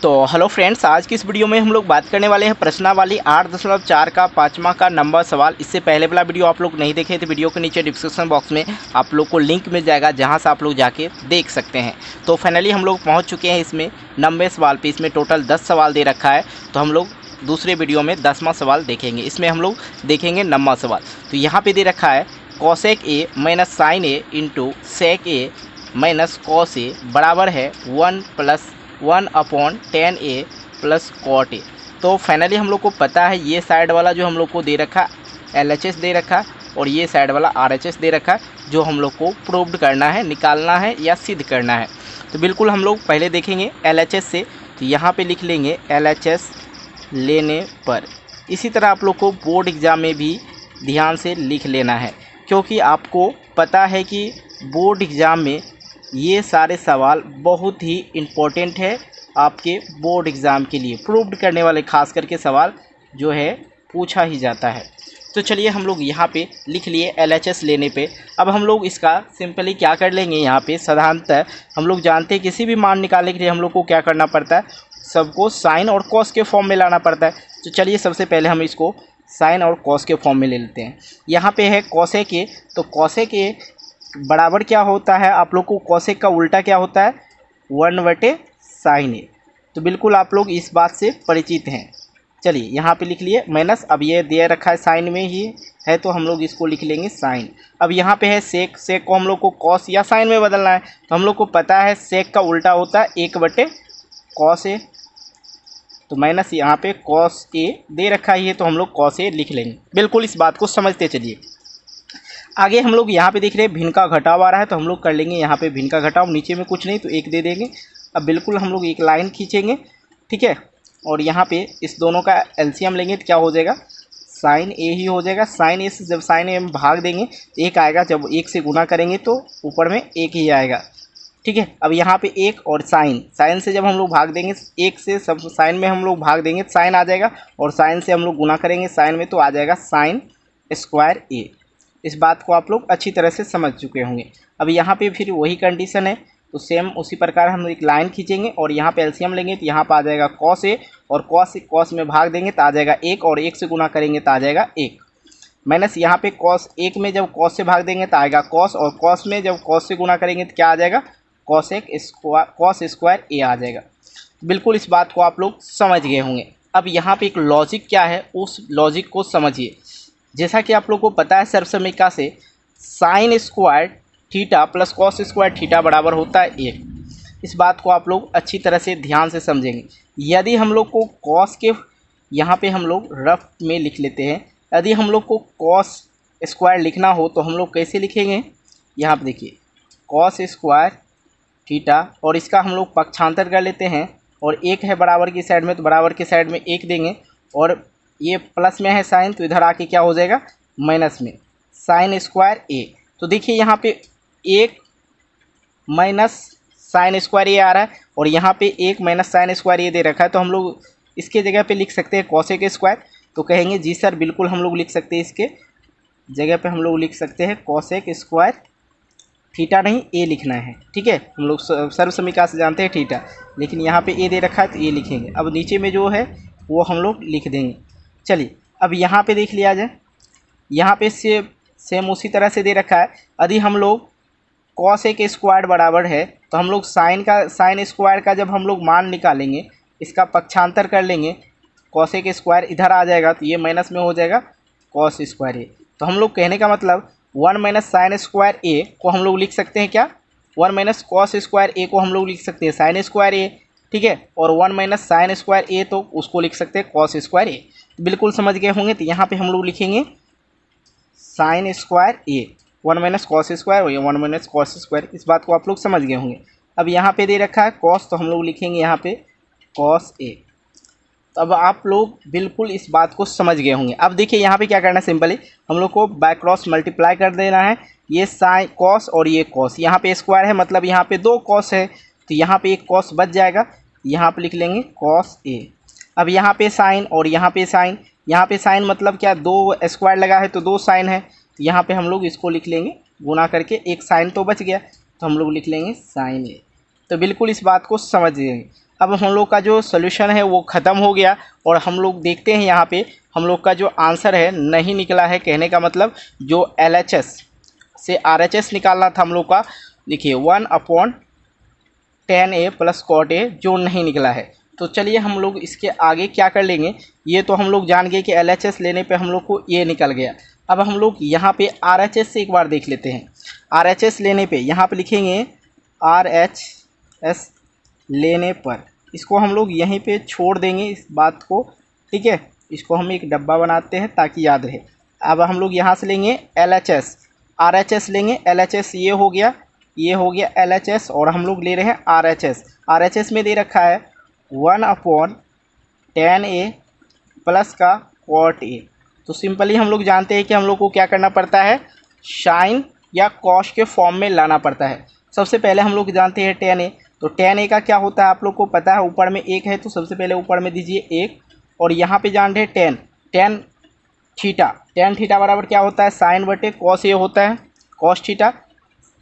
तो hello friends, आज की इस वीडियो में हम लोग बात करने वाले हैं प्रश्नावली 8.4 का 5वां का नंबर सवाल। इससे पहले वाला वीडियो आप लोग नहीं देखे तो वीडियो के नीचे डिस्क्रिप्शन बॉक्स में आप लोग को लिंक मिल जाएगा, जहां से आप लोग जाके देख सकते हैं। तो फाइनली हम लोग पहुंच चुके हैं इसमें 90 सवाल पे। इसमें टोटल 10 सवाल दे रखा है, तो हम लोग दूसरे वीडियो में 10वां सवाल देखेंगे। इसमें हम लोग देखेंगे 9वां सवाल। तो यहाँ पर दे रखा है cosec A minus sin A into sec A minus cos A बराबर है 1+1/10 प्लस कॉट ए। तो फाइनली हम लोग को पता है ये साइड वाला जो हम लोग को दे रखा LHS दे रखा और ये साइड वाला RHS दे रखा, जो हम लोग को प्रूव्ड करना है, निकालना है या सिद्ध करना है। तो बिल्कुल हम लोग पहले देखेंगे LHS से। तो यहाँ पे लिख लेंगे LHS लेने पर। इसी तरह आप लोग को बोर्ड एग्ज़ाम में भी ध्यान से लिख लेना है, क्योंकि आपको पता है कि बोर्ड एग्ज़ाम में ये सारे सवाल बहुत ही इम्पोर्टेंट है आपके बोर्ड एग्ज़ाम के लिए। प्रूव्ड करने वाले खास करके सवाल जो है पूछा ही जाता है। तो चलिए हम लोग यहाँ पे लिख लिए LHS लेने पे। अब हम लोग इसका सिंपली क्या कर लेंगे, यहाँ पे साधारणतः हम लोग जानते हैं किसी भी मान निकालने के लिए हम लोग को क्या करना पड़ता है, सबको साइन और कॉस के फॉर्म में लाना पड़ता है। तो चलिए सबसे पहले हम इसको साइन और कॉस के फॉर्म में ले लेते हैं। यहाँ पे है कॉसेक ए, तो कॉसेक ए बराबर क्या होता है, आप लोग को कॉसेक का उल्टा क्या होता है, 1/sin ए। तो बिल्कुल आप लोग इस बात से परिचित हैं। चलिए यहाँ पे लिख लिए माइनस, अब ये दे रखा है साइन में ही है, तो हम लोग इसको लिख लेंगे साइन। अब यहाँ पे है सेक, सेक को हम लोग को कॉस या साइन में बदलना है। तो हम लोग को पता है सेक का उल्टा होता है 1/cos ए, तो माइनस यहाँ पे cos ए दे रखा ही है, तो हम लोग cos ए लिख लेंगे। बिल्कुल इस बात को समझते चलिए। आगे हम लोग यहाँ पे देख रहे हैं भिन्न का घटाव आ रहा है, तो हम लोग कर लेंगे यहाँ पे भिन्न का घटाव। नीचे में कुछ नहीं तो 1 दे देंगे। अब बिल्कुल हम लोग एक लाइन खींचेंगे, ठीक है, और यहाँ पे इस दोनों का एलसीएम लेंगे तो क्या हो जाएगा, साइन ए ही हो जाएगा। साइन ए से जब साइन ए में भाग देंगे तो 1 आएगा, जब 1 से गुना करेंगे तो ऊपर में 1 ही आएगा, ठीक है। अब यहाँ पे 1 और साइन, साइन से जब हम लोग भाग देंगे 1 से, सब साइन में हम लोग भाग देंगे तो साइन आ जाएगा, और साइन से हम लोग गुना करेंगे साइन में तो आ जाएगा साइन स्क्वायर ए। इस बात को आप लोग अच्छी तरह से समझ चुके होंगे। अब यहाँ पे फिर वही कंडीशन है, तो सेम उसी प्रकार हम एक लाइन खींचेंगे और यहाँ पे एलसीएम लेंगे, तो यहाँ पर आ जाएगा कॉस ए, और कॉस में भाग देंगे तो आ जाएगा 1, और 1 से गुना करेंगे तो आ जाएगा 1। माइनस यहाँ पे कॉस 1 में जब कॉस से भाग देंगे तो आएगा कॉस, और कॉस में जब कॉस से गुना करेंगे तो क्या आ जाएगा, कॉस स्क्वायर ए आ जाएगा। बिल्कुल इस बात को आप लोग समझ गए होंगे। अब यहाँ पे एक लॉजिक क्या है, उस लॉजिक को समझिए। जैसा कि आप लोग को पता है सर्वसमीकरण से sine square theta plus cos square theta बराबर होता है 1। इस बात को आप लोग अच्छी तरह से ध्यान से समझेंगे। यदि हम लोग को कॉस के, यहाँ पे हम लोग रफ में लिख लेते हैं, यदि हम लोग को कॉस स्क्वायर लिखना हो तो हम लोग कैसे लिखेंगे, यहाँ पे देखिए कॉस स्क्वायर थीटा, और इसका हम लोग पक्षांतर कर लेते हैं, और 1 है बराबर की साइड में तो बराबर की साइड में 1 देंगे, और ये प्लस में है साइन तो इधर आके क्या हो जाएगा माइनस में साइन स्क्वायर ए। तो देखिए यहाँ पे 1 माइनस साइन स्क्वायर ए आ रहा है, और यहाँ पे 1 माइनस साइन स्क्वायर ए दे रखा है, तो हम लोग इसके जगह पे लिख सकते हैं कॉसेक स्क्वायर। तो कहेंगे जी सर बिल्कुल हम लोग लिख सकते हैं, इसके जगह पे हम लोग लिख सकते हैं कॉसेक स्क्वायर थीटा, नहीं ए लिखना है, ठीक है। हम लोग सर्वसमीकरण से जानते हैं थीटा, लेकिन यहाँ पे ए दे रखा है तो ए लिखेंगे। अब नीचे में जो है वो हम लोग लिख देंगे। चलिए अब यहाँ पे देख लिया जाए, यहाँ पे से सेम उसी तरह से दे रखा है। यदि हम लोग कॉसेक स्क्वायर बराबर है तो हम लोग साइन स्क्वायर का जब हम लोग मान निकालेंगे, इसका पक्षांतर कर लेंगे, कॉसेक स्क्वायर इधर आ जाएगा तो ये माइनस में हो जाएगा कॉस स्क्वायर ए। तो हम लोग कहने का मतलब 1 माइनस साइन स्क्वायर ए को हम लोग लिख सकते हैं क्या, 1 माइनस कॉस स्क्वायर ए को हम लोग लिख सकते हैं साइन स्क्वायर ए, ठीक है, और 1 माइनस साइन स्क्वायर ए तो उसको लिख सकते हैं कॉस स्क्वायर ए। बिल्कुल समझ गए होंगे। तो यहाँ पे हम लोग लिखेंगे साइन स्क्वायर ए, 1 माइनस कॉस स्क्वायर और 1 माइनस कॉस स्क्वायर। इस बात को आप लोग समझ गए होंगे। अब यहाँ पे दे रखा है कॉस, तो हम लोग लिखेंगे यहाँ पे कॉस ए। तो अब आप लोग बिल्कुल इस बात को समझ गए होंगे। अब देखिए यहाँ पे क्या करना है, सिंपली हम लोग को बाय क्रॉस मल्टीप्लाई कर देना है। ये साइन कॉस और ये कॉस, यहाँ पे स्क्वायर है मतलब यहाँ पे 2 कॉस है, तो यहाँ पे एक कॉस बच जाएगा, यहाँ पे लिख लेंगे कॉस ए। अब यहाँ पे साइन और यहाँ पे साइन, यहाँ पे साइन मतलब क्या, 2 स्क्वायर लगा है तो 2 साइन है, तो यहाँ पे हम लोग इसको लिख लेंगे गुना करके, एक साइन तो बच गया तो हम लोग लिख लेंगे साइन ए। तो बिल्कुल इस बात को समझ लेंगे। अब हम लोग का जो सोल्यूशन है वो ख़त्म हो गया और हम लोग देखते हैं यहाँ पे हम लोग का जो आंसर है नहीं निकला है। कहने का मतलब जो LHS से RHS निकालना था हम लोग का, देखिए 1/10A प्लस cot A जो नहीं निकला है। तो चलिए हम लोग इसके आगे क्या कर लेंगे, ये तो हम लोग जान गए कि LHS लेने पे हम लोग को ये निकल गया। अब हम लोग यहाँ पे RHS से एक बार देख लेते हैं। RHS लेने पे यहाँ पे लिखेंगे RHS लेने पर, इसको हम लोग यहीं पे छोड़ देंगे इस बात को, ठीक है। इसको हम एक डब्बा बनाते हैं ताकि याद रहे। अब हम लोग यहाँ से लेंगे LHS, RHS लेंगे, LHS ये हो गया LHS और हम लोग ले रहे हैं RHS। RHS में दे रखा है 1/10A प्लस का cot A। तो सिंपली हम लोग जानते हैं कि हम लोग को क्या करना पड़ता है, साइन या कॉस के फॉर्म में लाना पड़ता है। सबसे पहले हम लोग जानते हैं 10A, तो 10A का क्या होता है आप लोग को पता है, ऊपर में 1 है तो सबसे पहले ऊपर में दीजिए 1 और यहाँ पे जान रहे 10 थीटा बराबर क्या होता है, साइन बटे कॉस ए होता है, कॉस थीटा। तो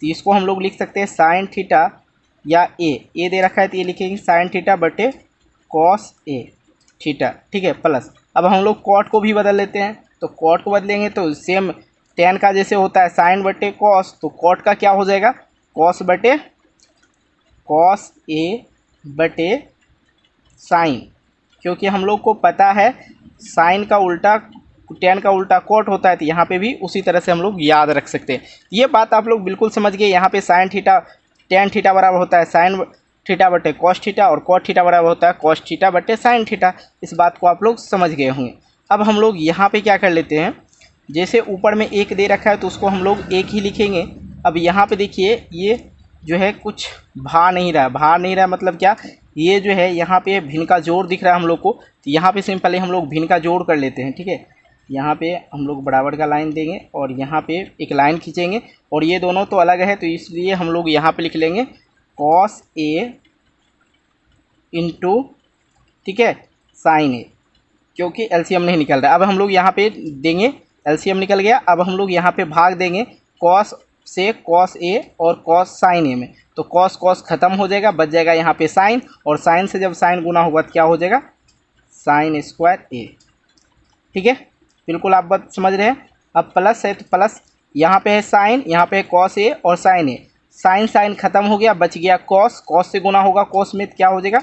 इसको हम लोग लिख सकते हैं साइन थीटा या ए दे रखा है तो ये लिखेंगे साइन थीटा बटे कॉस ए थीटा, ठीक है, प्लस। अब हम लोग कॉट को भी बदल लेते हैं, तो कॉट को बदलेंगे तो सेम 10 का जैसे होता है साइन बटे कॉस, तो कॉट का क्या हो जाएगा, कॉस बटे कॉस ए बटे साइन, क्योंकि हम लोग को पता है साइन का उल्टा 10 का उल्टा कॉट होता है, तो यहाँ पे भी उसी तरह से हम लोग याद रख सकते हैं। ये बात आप लोग बिल्कुल समझ गए। यहाँ पे साइन थीटा 10 थीटा बराबर होता है साइन थीटा बटे कॉस थीटा और कॉट थीटा बराबर होता है कॉस थीटा बटे साइन थीटा। इस बात को आप लोग समझ गए होंगे। अब हम लोग यहाँ पे क्या कर लेते हैं, जैसे ऊपर में 1 दे रखा है तो उसको हम लोग 1 ही लिखेंगे। अब यहाँ पे देखिए ये जो है कुछ भार नहीं रहा मतलब क्या, ये जो है यहाँ पे भिन्न का जोड़ दिख रहा है हम लोग को, तो यहाँ पे सिंपली हम लोग भिन्न का जोड़ कर लेते हैं, ठीक है। यहाँ पे हम लोग बराबर का लाइन देंगे और यहाँ पे एक लाइन खींचेंगे और ये दोनों तो अलग है तो इसलिए हम लोग यहाँ पे लिख लेंगे कॉस ए इंटू, ठीक है, साइन ए, क्योंकि एलसीएम नहीं निकल रहा है। अब हम लोग यहाँ पे देंगे, एलसीएम निकल गया। अब हम लोग यहाँ पे भाग देंगे कॉस से कॉस ए और कॉस साइन ए में, तो कॉस कॉस खत्म हो जाएगा, बच जाएगा यहाँ पे साइन, और साइन से जब साइन गुना होगा तो क्या हो जाएगा, साइन स्क्वायर ए, ठीक है। बिल्कुल आप बात समझ रहे हैं। अब प्लस है तो प्लस, यहाँ पे है साइन, यहाँ पे है कॉस ए और साइन ए, साइन साइन खत्म हो गया, बच गया कॉस, कॉस से गुना होगा कॉस में, क्या हो जाएगा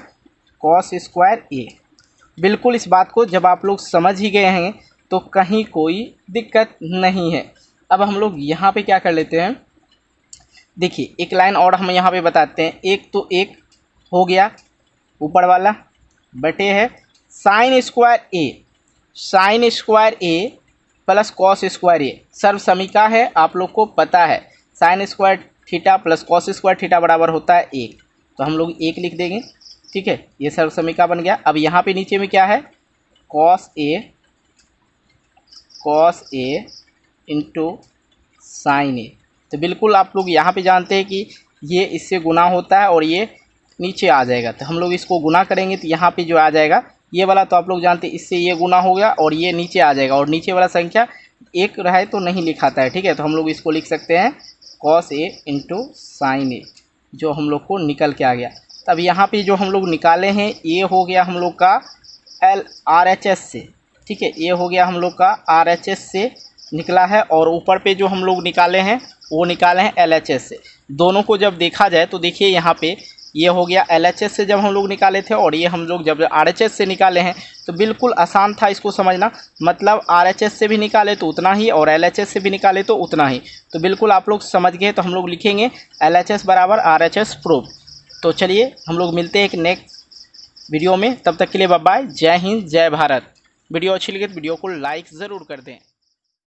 कॉस स्क्वायर ए। बिल्कुल इस बात को जब आप लोग समझ ही गए हैं तो कहीं कोई दिक्कत नहीं है। अब हम लोग यहाँ पे क्या कर लेते हैं, देखिए एक लाइन और हम यहाँ पे बताते हैं। एक तो एक हो गया ऊपर वाला बटे है साइन स्क्वायर ए प्लस कॉस स्क्वायर ए, सर्व समीका है, आप लोग को पता है sine square theta plus cos square theta बराबर होता है 1, तो हम लोग 1 लिख देंगे, ठीक है। ये सर्व समीका बन गया। अब यहाँ पे नीचे में क्या है, कॉस ए इंटू साइन ए, तो बिल्कुल आप लोग यहाँ पे जानते हैं कि ये इससे गुना होता है और ये नीचे आ जाएगा, तो हम लोग इसको गुना करेंगे तो यहाँ पे जो आ जाएगा ये वाला, तो आप लोग जानते हैं इससे ये गुना हो गया और ये नीचे आ जाएगा, और नीचे वाला संख्या 1 रहे तो नहीं लिखाता है, ठीक है। तो हम लोग इसको लिख सकते हैं कॉस ए इंटू साइन ए, जो हम लोग को निकल के आ गया। तब यहाँ पे जो हम लोग निकाले हैं ये हो गया हम लोग का RHS से, ठीक है, ये हो गया हम लोग का RHS से निकला है, और ऊपर पे जो हम लोग निकाले हैं वो निकाले हैं LHS से। दोनों को जब देखा जाए तो देखिए यहाँ पे ये हो गया LHS से जब हम लोग निकाले थे, और ये हम लोग जब RHS से निकाले हैं, तो बिल्कुल आसान था इसको समझना। मतलब RHS से भी निकाले तो उतना ही और LHS से भी निकाले तो उतना ही, तो बिल्कुल आप लोग समझ गए। तो हम लोग लिखेंगे LHS बराबर RHS प्रूफ। तो चलिए हम लोग मिलते हैं एक नेक्स्ट वीडियो में, तब तक के लिए बाय बाय, जय हिंद जय भारत। वीडियो अच्छी लगी तो वीडियो को लाइक ज़रूर कर दें।